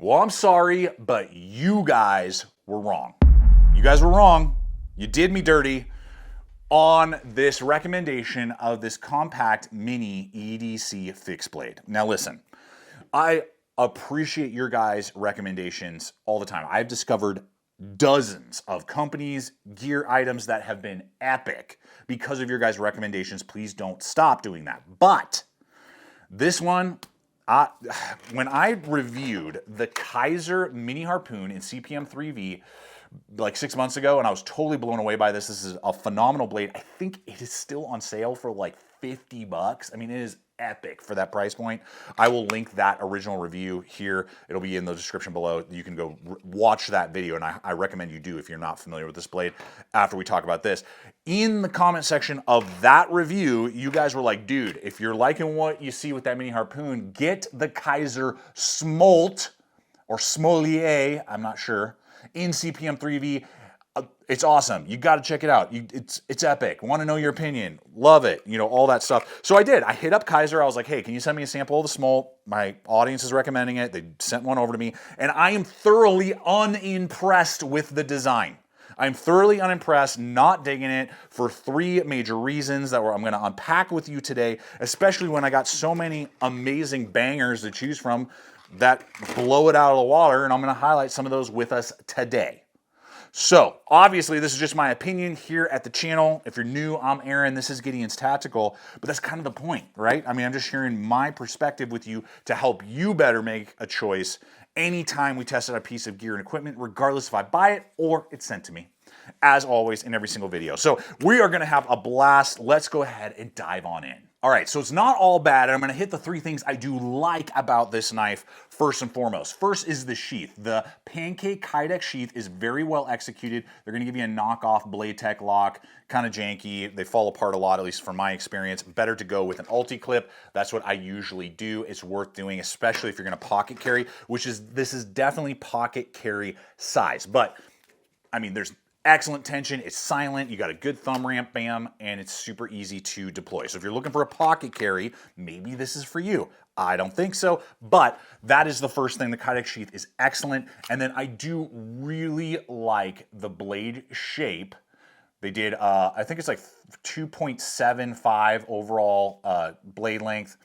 Well, I'm sorry, but you guys were wrong. You guys were wrong. You did me dirty on this recommendation of this compact mini EDC fixed blade. Now listen, I appreciate your guys' recommendations all the time. I've discovered dozens of companies, gear items that have been epic because of your guys' recommendations. Please don't stop doing that. But this one, when I reviewed the KIZER mini harpoon in CPM 3V like 6 months ago, and I was totally blown away by this. This is a phenomenal blade. I think it is still on sale for like 50 bucks. I mean, it is epic for that price point. I will link that original review here. It'll be in the description below. You can go watch that video, and I recommend you do if you're not familiar with this blade after we talk about this. In the comment section of that review, you guys were like, dude, if you're liking what you see with that mini harpoon, get the KIZER SMOLT or Smolier, I'm not sure, in CPM 3V. It's awesome. You got to check it out. It's epic. Want to know your opinion. Love it. You know, all that stuff. So I did. I hit up KIZER. I was like, hey, can you send me a sample of the Smolt? My audience is recommending it. They sent one over to me. And I am thoroughly unimpressed with the design. I'm thoroughly unimpressed, not digging it for three major reasons that I'm going to unpack with you today, especially when I got so many amazing bangers to choose from that blow it out of the water, and I'm going to highlight some of those with us today. So, obviously, this is just my opinion here at the channel. If you're new, I'm Aaron. This is Gideon's Tactical, but that's kind of the point, right? I mean, I'm just sharing my perspective with you to help you better make a choice anytime we test out a piece of gear and equipment, regardless if I buy it or it's sent to me, as always, in every single video. So, we are going to have a blast. Let's go ahead and dive on in. All right, so it's not all bad, and I'm going to hit the three things I do like about this knife first and foremost. First is the sheath. The Pancake Kydex sheath is very well executed. They're going to give you a knockoff Blade Tech lock, kind of janky. They fall apart a lot, at least from my experience. Better to go with an ulti-clip. That's what I usually do. It's worth doing, especially if you're going to pocket carry, this is definitely pocket carry size. But, I mean, there's excellent tension, it's silent, you got a good thumb ramp, bam, and it's super easy to deploy. So if you're looking for a pocket carry, maybe this is for you. I don't think so, but that is the first thing. The Kydex sheath is excellent, and then I do really like the blade shape. They did, I think it's like 2.75 overall blade length,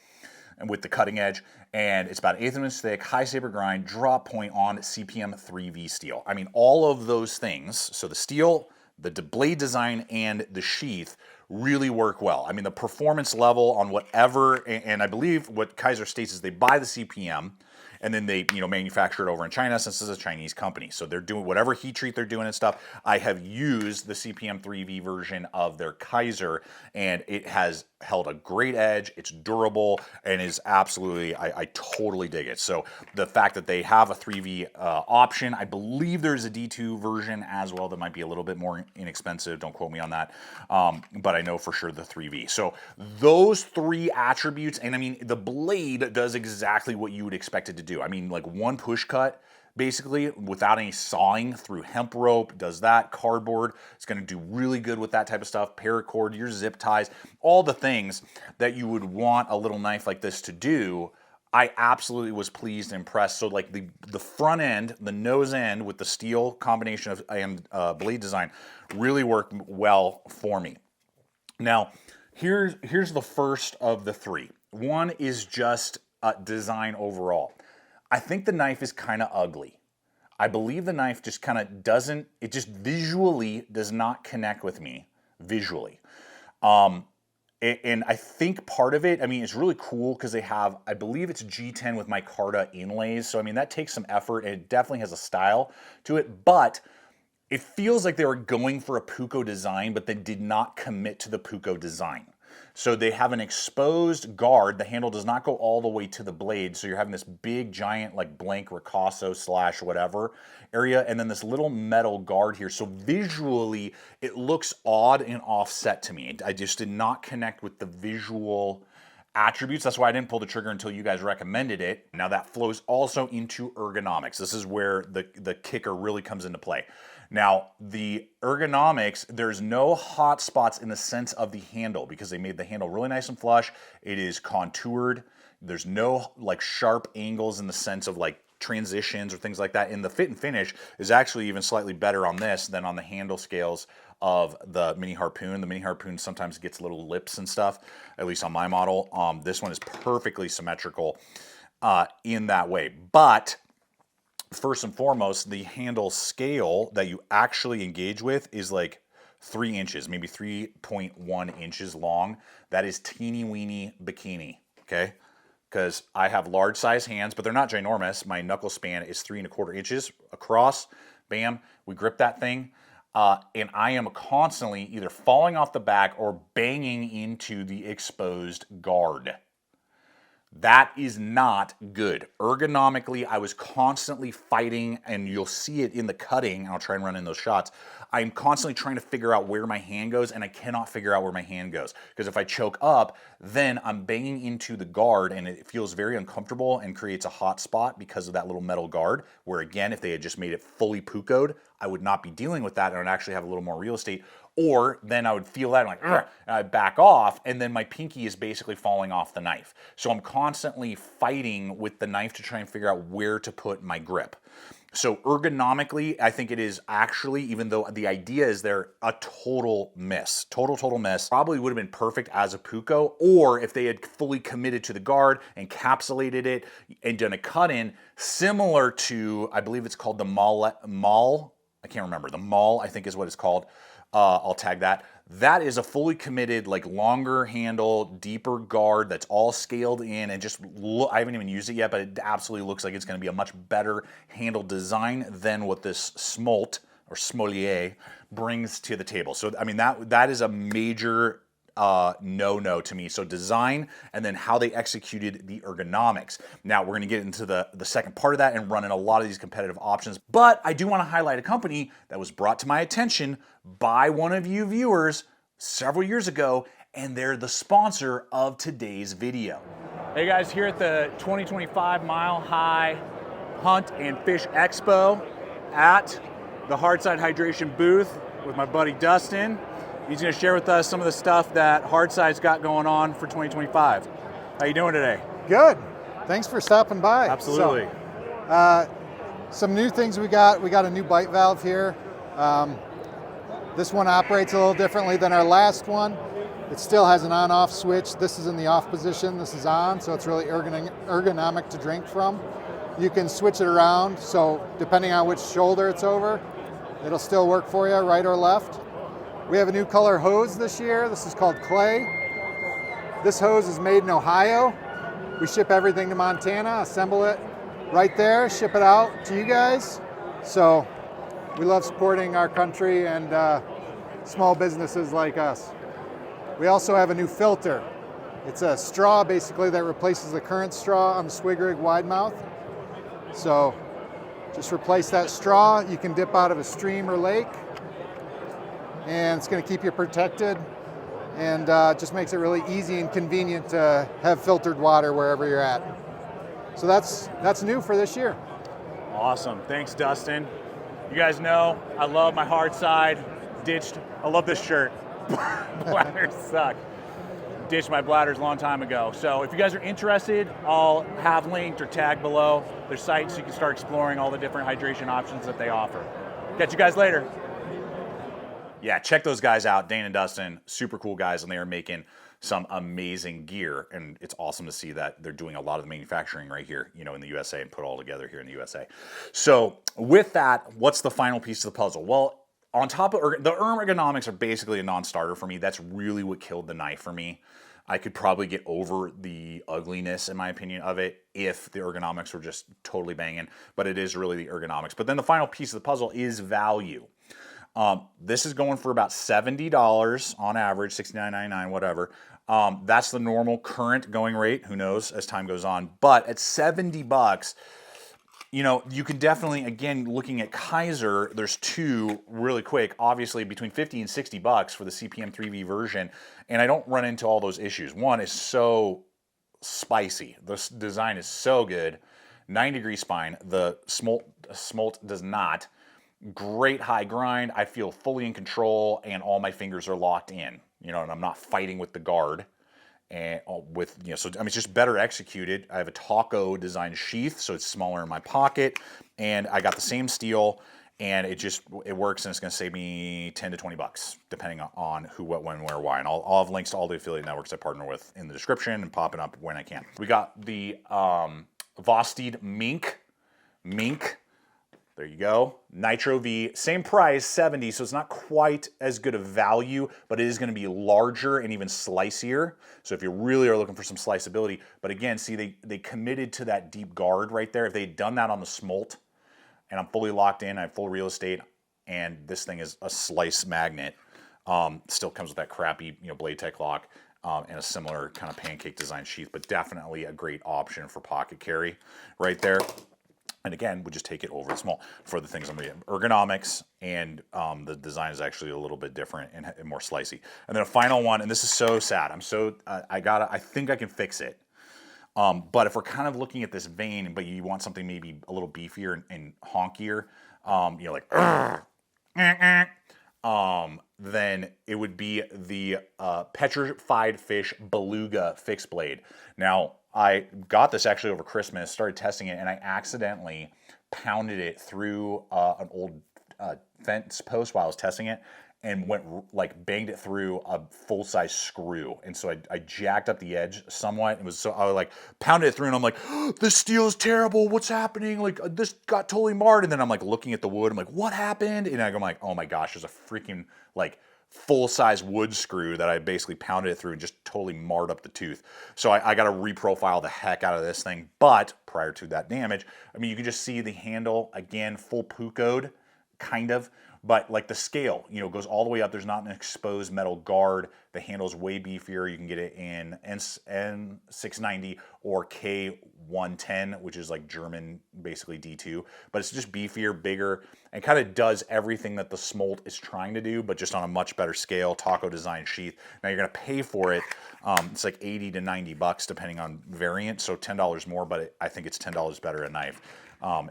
and with the cutting edge, and it's about 1/8 of an inch thick, high saber grind, drop point on CPM 3V steel. I mean, all of those things, so the steel, the blade design, and the sheath really work well. I mean, the performance level on whatever, and I believe what KIZER states is they buy the CPM, and then they, you know, manufacture it over in China since this is a Chinese company. So they're doing whatever heat treat they're doing and stuff. I have used the CPM 3V version of their KIZER, and it has held a great edge. It's durable and is absolutely, I totally dig it. So the fact that they have a 3V option, I believe there's a D2 version as well that might be a little bit more inexpensive. Don't quote me on that. But I know for sure the 3V. So those three attributes, and I mean, the blade does exactly what you would expect it to do. I mean, like one push cut, basically, without any sawing through hemp rope, does that. Cardboard, it's going to do really good with that type of stuff. Paracord, your zip ties, all the things that you would want a little knife like this to do. I absolutely was pleased and impressed. So like the front end, the nose end with the steel combination of and blade design really worked well for me. Now, here's the first of the three. One is just design overall. I think the knife is kind of ugly. I believe the knife just kind of doesn't, it just visually does not connect with me, visually. And I think part of it, I mean, it's really cool because they have, I believe it's G10 with micarta inlays. So, I mean, that takes some effort, and it definitely has a style to it, but it feels like they were going for a Puko design, but they did not commit to the Puko design. So they have an exposed guard. The handle does not go all the way to the blade. So you're having this big, giant, like blank ricasso / whatever area, and then this little metal guard here. So visually, it looks odd and offset to me. I just did not connect with the visual attributes. That's why I didn't pull the trigger until you guys recommended it. Now that flows also into ergonomics. This is where the kicker really comes into play. Now, the ergonomics, there's no hot spots in the sense of the handle because they made the handle really nice and flush. It is contoured. There's no like sharp angles in the sense of like transitions or things like that. And the fit and finish is actually even slightly better on this than on the handle scales of the Mini Harpoon. The Mini Harpoon sometimes gets little lips and stuff, at least on my model. This one is perfectly symmetrical in that way. But first and foremost, the handle scale that you actually engage with is like 3 inches, maybe 3.1 inches long. That is teeny weeny bikini, okay? Because I have large size hands, but they're not ginormous. My knuckle span is 3¼ inches across. Bam, we grip that thing. And I am constantly either falling off the back or banging into the exposed guard. That is not good. Ergonomically, I was constantly fighting, and you'll see it in the cutting, and I'll try and run in those shots. I'm constantly trying to figure out where my hand goes, and I cannot figure out where my hand goes. Because if I choke up, then I'm banging into the guard, and it feels very uncomfortable and creates a hot spot because of that little metal guard, where again, if they had just made it fully pukoed, I would not be dealing with that, and I would actually have a little more real estate. Or then I would feel that, I'm like, and I'd back off, and then my pinky is basically falling off the knife. So I'm constantly fighting with the knife to try and figure out where to put my grip. So ergonomically, I think it is actually, even though the idea is there, a total miss. Total miss. Probably would have been perfect as a puko, or if they had fully committed to the guard, encapsulated it, and done a cut-in similar to, I believe it's called the Maul. I can't remember. The Maul, I think is what it's called. I'll tag that. That is a fully committed, like longer handle, deeper guard that's all scaled in and just look, I haven't even used it yet, but it absolutely looks like it's going to be a much better handle design than what this Smolt or Smolier brings to the table. So, I mean, that is a major no to me. So design and then how they executed the ergonomics. Now we're going to get into the second part of that and run in a lot of these competitive options. But I do want to highlight a company that was brought to my attention by one of you viewers several years ago, and they're the sponsor of today's video. Hey guys, here at the 2025 Mile High Hunt and Fish Expo at the Hardside Hydration booth with my buddy Dustin. He's going to share with us some of the stuff that Hardside's got going on for 2025. How you doing today? Good. Thanks for stopping by. Absolutely. So, some new things we got. We got a new bite valve here. This one operates a little differently than our last one. It still has an on-off switch. This is in the off position. This is on, so it's really ergonomic to drink from. You can switch it around, so depending on which shoulder it's over, it'll still work for you, right or left. We have a new color hose this year. This is called Clay. This hose is made in Ohio. We ship everything to Montana, assemble it right there, ship it out to you guys. So we love supporting our country and small businesses like us. We also have a new filter. It's a straw basically that replaces the current straw on the Swig Rig wide mouth. So just replace that straw. You can dip out of a stream or lake, and it's going to keep you protected, and just makes it really easy and convenient to have filtered water wherever you're at. So that's new for this year. Awesome. Thanks, Dustin. You guys know I love my Hardside. I love this shirt. Bladders suck. Ditched my bladders a long time ago. So if you guys are interested, I'll have linked or tagged below their site so you can start exploring all the different hydration options that they offer. Catch you guys later. Yeah, check those guys out, Dane and Dustin, super cool guys, and they are making some amazing gear, and it's awesome to see that they're doing a lot of the manufacturing right here, you know, in the USA, and put it all together here in the USA. So with that, what's the final piece of the puzzle? Well, on top of the ergonomics are basically a non-starter for me. That's really what killed the knife for me. I could probably get over the ugliness, in my opinion, of it if the ergonomics were just totally banging, but it is really the ergonomics. But then the final piece of the puzzle is value. This is going for about $70 on average, $69.99, whatever. That's the normal current going rate. Who knows as time goes on. But at $70, you know, you can definitely, again, looking at KIZER, there's two really quick, obviously between $50 and $60 for the CPM 3V version. And I don't run into all those issues. One is so spicy. The design is so good. 9-degree spine. The Smolt does not. Great high grind. I feel fully in control and all my fingers are locked in, you know, and I'm not fighting with the guard. and with, so I mean, it's just better executed. I have a taco design sheath, so it's smaller in my pocket, and I got the same steel, and it works, and it's going to save me 10 to 20 bucks, depending on who, what, when, where, why. And I'll have links to all the affiliate networks I partner with in the description and popping up when I can. We got the VOSTEED MINK. There you go. Nitro V, same price, 70, so it's not quite as good a value, but it is going to be larger and even slicier. So if you really are looking for some sliceability, but again, see, they committed to that deep guard right there. If they had done that on the Smolt, and I'm fully locked in, I have full real estate, and this thing is a slice magnet, still comes with that crappy, blade tech lock, and a similar kind of pancake design sheath, but definitely a great option for pocket carry right there. And again, we just take it over the Smolt for the things I'm doing. Ergonomics, and the design is actually a little bit different and more slicey. And then a final one, and this is so sad. I think I can fix it. But if we're kind of looking at this vein, but you want something maybe a little beefier and honkier, then it would be the Petrified Fish Beluga fixed blade. Now, I got this actually over Christmas, started testing it, and I accidentally pounded it through an old fence post while I was testing it, and banged it through a full-size screw. And so I jacked up the edge somewhat. I was pounded it through, and I'm like, oh, this steel is terrible. What's happening? This got totally marred. And then I'm looking at the wood. I'm like, what happened? And I'm like, oh my gosh, there's a freaking full-size wood screw that I basically pounded it through and just totally marred up the tooth. So I got to reprofile the heck out of this thing. But prior to that damage, I mean, you can just see the handle, again, full pukoed, kind of. But the scale, goes all the way up. There's not an exposed metal guard. The handle's way beefier. You can get it in N690 or K110, which is German, basically D2. But it's just beefier, bigger, and kind of does everything that the Smolt is trying to do, but just on a much better scale. Taco design sheath. Now you're gonna pay for it. It's 80 to 90 bucks depending on variant, so $10 more. But I think it's $10 better a knife.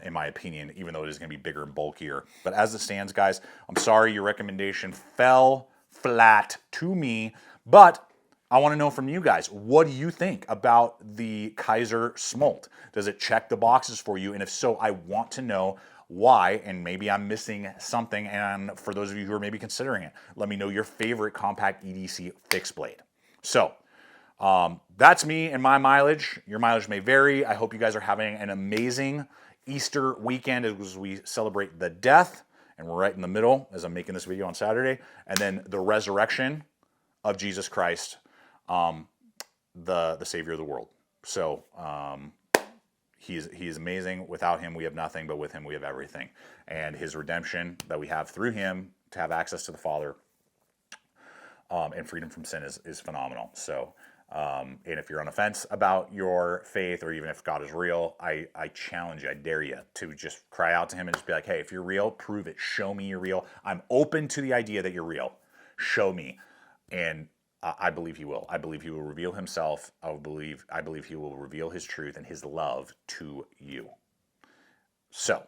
In my opinion, even though it is going to be bigger and bulkier. But as it stands, guys, I'm sorry your recommendation fell flat to me, but I want to know from you guys, what do you think about the KIZER Smolt? Does it check the boxes for you? And if so, I want to know why, and maybe I'm missing something. And for those of you who are maybe considering it, let me know your favorite compact EDC fixed blade. So that's me and my mileage. Your mileage may vary. I hope you guys are having an amazing Easter weekend as we celebrate the death, and we're right in the middle as I'm making this video on Saturday, and then the resurrection of Jesus Christ, the Savior of the world. So he is amazing. Without him, we have nothing, but with him, we have everything. And his redemption that we have through him to have access to the Father and freedom from sin is phenomenal. So. And if you're on the fence about your faith, or even if God is real, I challenge you, I dare you to just cry out to him and just be like, hey, if you're real, prove it. Show me you're real. I'm open to the idea that you're real. Show me. And I believe he will. I believe he will reveal himself. I believe he will reveal his truth and his love to you. So,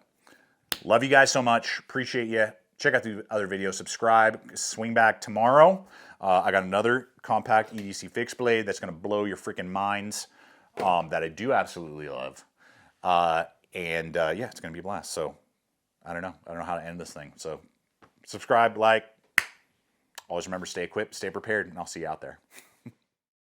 love you guys so much. Appreciate you. Check out the other videos. Subscribe. Swing back tomorrow. I got another compact EDC fixed blade that's going to blow your freaking minds that I do absolutely love. Yeah, it's going to be a blast. So I don't know how to end this thing. So subscribe, like. Always remember, stay equipped, stay prepared, and I'll see you out there.